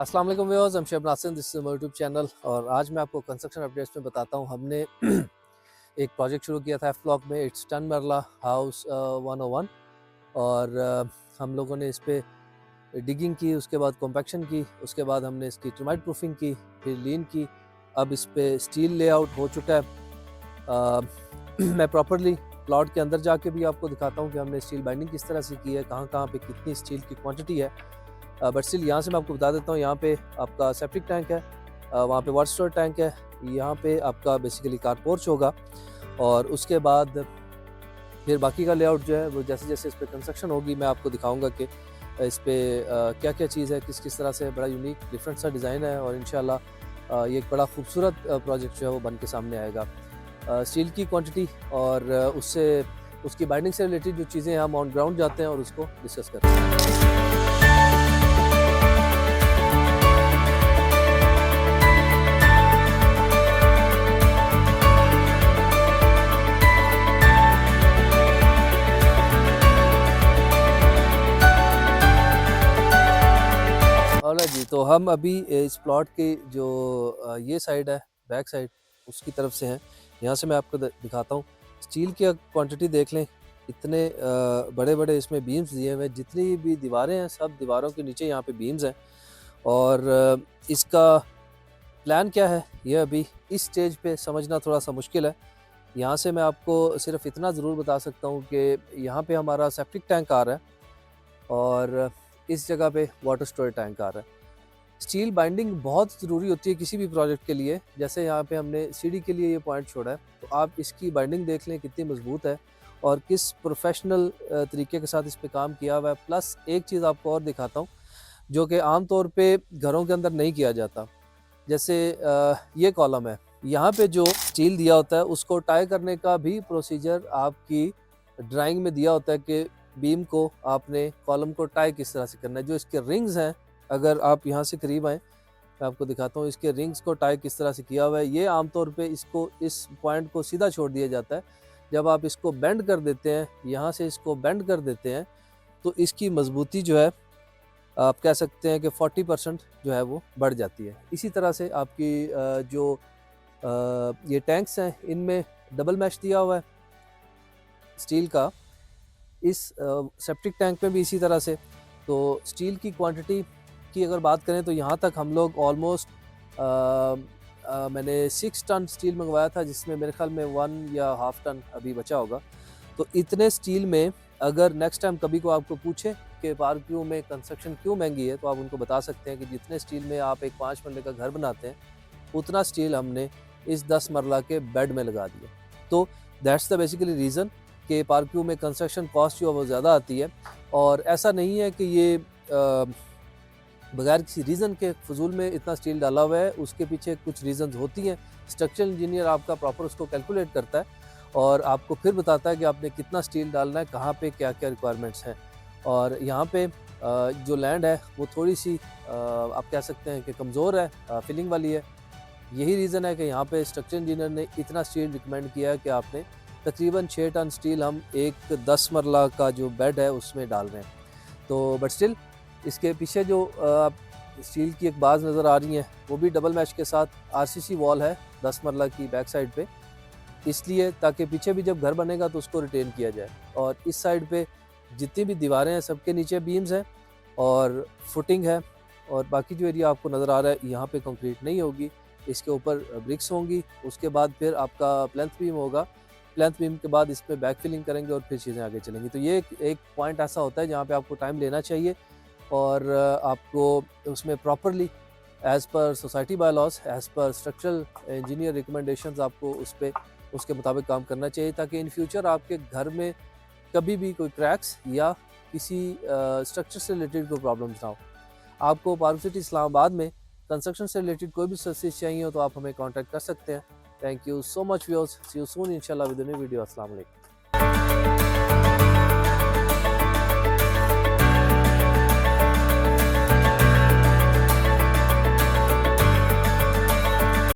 अस्सलाम वालेकुम viewers, I'm Sheb Nasir, this is my YouTube channel. और आज मैं आपको कंस्ट्रक्शन अपडेट्स में बताता हूँ। हमने एक प्रोजेक्ट शुरू किया था एफ ब्लॉक में, इट्स 10 मरला हाउस 101। और हम लोगों ने इस पे डिगिंग की, उसके बाद कॉम्पैक्शन की, उसके बाद हमने इसकी टर्माइट प्रूफिंग की, फिर लीन की। अब इस पे स्टील लेआउट हो चुका है। मैं प्रॉपरली प्लॉट के अंदर जाके भी आपको दिखाता हूँ कि हमने स्टील बाइंडिंग किस तरह से की है, कहाँ कहाँ पे कितनी स्टील की क्वांटिटी है। बट स्टिल यहाँ से मैं आपको बता देता हूँ, यहाँ पे आपका सेप्टिक टैंक है, वहाँ पे वाटर स्टोरेज टैंक है, यहाँ पे आपका बेसिकली कार पोर्च होगा। और उसके बाद फिर बाकी का लेआउट जो है वो जैसे जैसे इस पर कंस्ट्रक्शन होगी मैं आपको दिखाऊंगा कि इस पर क्या क्या चीज़ है, किस किस तरह से बड़ा यूनिक डिफरेंट सा डिज़ाइन है। और इंशाल्लाह ये एक बड़ा खूबसूरत प्रोजेक्ट जो है वो बन के सामने आएगा। स्टील की क्वांटिटी और उससे उसकी बाइंडिंग से रिलेटेड जो चीज़ें हम ऑन ग्राउंड जाते हैं और उसको डिस्कस करते हैं। ऑलराइट जी, तो हम अभी इस प्लॉट की जो ये साइड है, बैक साइड, उसकी तरफ से हैं। यहाँ से मैं आपको दिखाता हूँ। स्टील की क्वांटिटी देख लें, इतने बड़े बड़े इसमें बीम्स दिए हुए हैं। जितनी भी दीवारें हैं सब दीवारों के नीचे यहाँ पे बीम्स हैं। और इसका प्लान क्या है ये अभी इस स्टेज पे समझना थोड़ा सा मुश्किल है। यहाँ से मैं आपको सिर्फ इतना ज़रूर बता सकता हूँ कि यहाँ पे हमारा सेप्टिक टैंक आ रहा है और इस जगह पे वाटर स्टोरेज टैंक आ रहा है। स्टील बाइंडिंग बहुत ज़रूरी होती है किसी भी प्रोजेक्ट के लिए। जैसे यहाँ पे हमने सीढ़ी के लिए ये पॉइंट छोड़ा है, तो आप इसकी बाइंडिंग देख लें कितनी मजबूत है और किस प्रोफेशनल तरीके के साथ इस पे काम किया हुआ है। प्लस एक चीज़ आपको और दिखाता हूँ जो कि आम तौर पे घरों के अंदर नहीं किया जाता। जैसे ये कॉलम है, यहाँ पे जो स्टील दिया होता है उसको टाई करने का भी प्रोसीजर आपकी ड्राइंग में दिया होता है कि बीम को आपने कॉलम को टाई किस तरह से करना है। जो इसके रिंग्स हैं, अगर आप यहाँ से करीब आएँ मैं आपको दिखाता हूँ इसके रिंग्स को टाई किस तरह से किया हुआ है। ये आमतौर पे इसको इस पॉइंट को सीधा छोड़ दिया जाता है। जब आप इसको बेंड कर देते हैं, यहाँ से इसको बेंड कर देते हैं, तो इसकी मजबूती जो है आप कह सकते हैं कि 40% जो है वो बढ़ जाती है। इसी तरह से आपकी जो ये टैंक्स हैं इनमें डबल मैश दिया हुआ है स्टील का। इस सेप्टिक टैंक में भी इसी तरह से। तो स्टील की क्वांटिटी की अगर बात करें तो यहाँ तक हम लोग ऑलमोस्ट मैंने 6 टन स्टील मंगवाया था, जिसमें मेरे ख्याल में 1 या हाफ टन अभी बचा होगा। तो इतने स्टील में अगर नेक्स्ट टाइम कभी को आपको पूछे कि पार्क में कंस्ट्रक्शन क्यों महंगी है, तो आप उनको बता सकते हैं कि जितने स्टील में आप एक 5 मरले का घर बनाते हैं उतना स्टील हमने इस 10 मरला के बेड में लगा दिया। तो दैट्स द बेसिकली रीज़न कि पार्क में कंस्ट्रक्शन कॉस्ट जो है वो ज़्यादा आती है। और ऐसा नहीं है कि ये बगैर किसी रीज़न के फजूल में इतना स्टील डाला हुआ है, उसके पीछे कुछ रीज़न्स होती हैं। स्ट्रक्चरल इंजीनियर आपका प्रॉपर उसको कैलकुलेट करता है और आपको फिर बताता है कि आपने कितना स्टील डालना है, कहाँ पे क्या क्या रिक्वायरमेंट्स हैं। और यहाँ पे जो लैंड है वो थोड़ी सी आप कह सकते हैं कि कमज़ोर है, फिलिंग वाली है। यही रीज़न है कि यहाँ पे स्ट्रक्चर इंजीनियर ने इतना स्टील रिकमेंड किया है कि आपने तकरीबन 6 टन स्टील हम एक 10 मरला का जो बेड है उसमें डाल रहे हैं। तो बट स्टिल इसके पीछे जो स्टील की एक बाज़ नज़र आ रही है वो भी डबल मैश के साथ आरसीसी वॉल है 10 मरला की बैक साइड पे, इसलिए ताकि पीछे भी जब घर बनेगा तो उसको रिटेन किया जाए। और इस साइड पे जितनी भी दीवारें हैं सबके नीचे बीम्स हैं और फुटिंग है। और बाकी जो एरिया आपको नज़र आ रहा है यहाँ पे कंक्रीट नहीं होगी, इसके ऊपर ब्रिक्स होंगी। उसके बाद फिर आपका प्लेंथ बीम होगा, प्लेंथ बीम के बाद इस पर बैक फिलिंग करेंगे और फिर चीज़ें आगे चलेंगी। तो ये एक पॉइंट ऐसा होता है जहाँ पे आपको टाइम लेना चाहिए और आपको उसमें properly as per society bylaws, as per structural engineer recommendations आपको उस पर उसके मुताबिक काम करना चाहिए, ताकि इन फ्यूचर आपके घर में कभी भी कोई क्रैक्स या किसी स्ट्रक्चर से रिलेटेड कोई प्रॉब्लम्स ना हो। आपको पार्क सिटी इस्लामाबाद में कंस्ट्रक्शन से रिलेटेड कोई भी सर्विस चाहिए हो तो आप हमें कांटेक्ट कर सकते हैं। Thank you so much viewers, see you soon इंशाल्लाह विद अ न्यू वीडियो। अस्सलाम वालेकुम।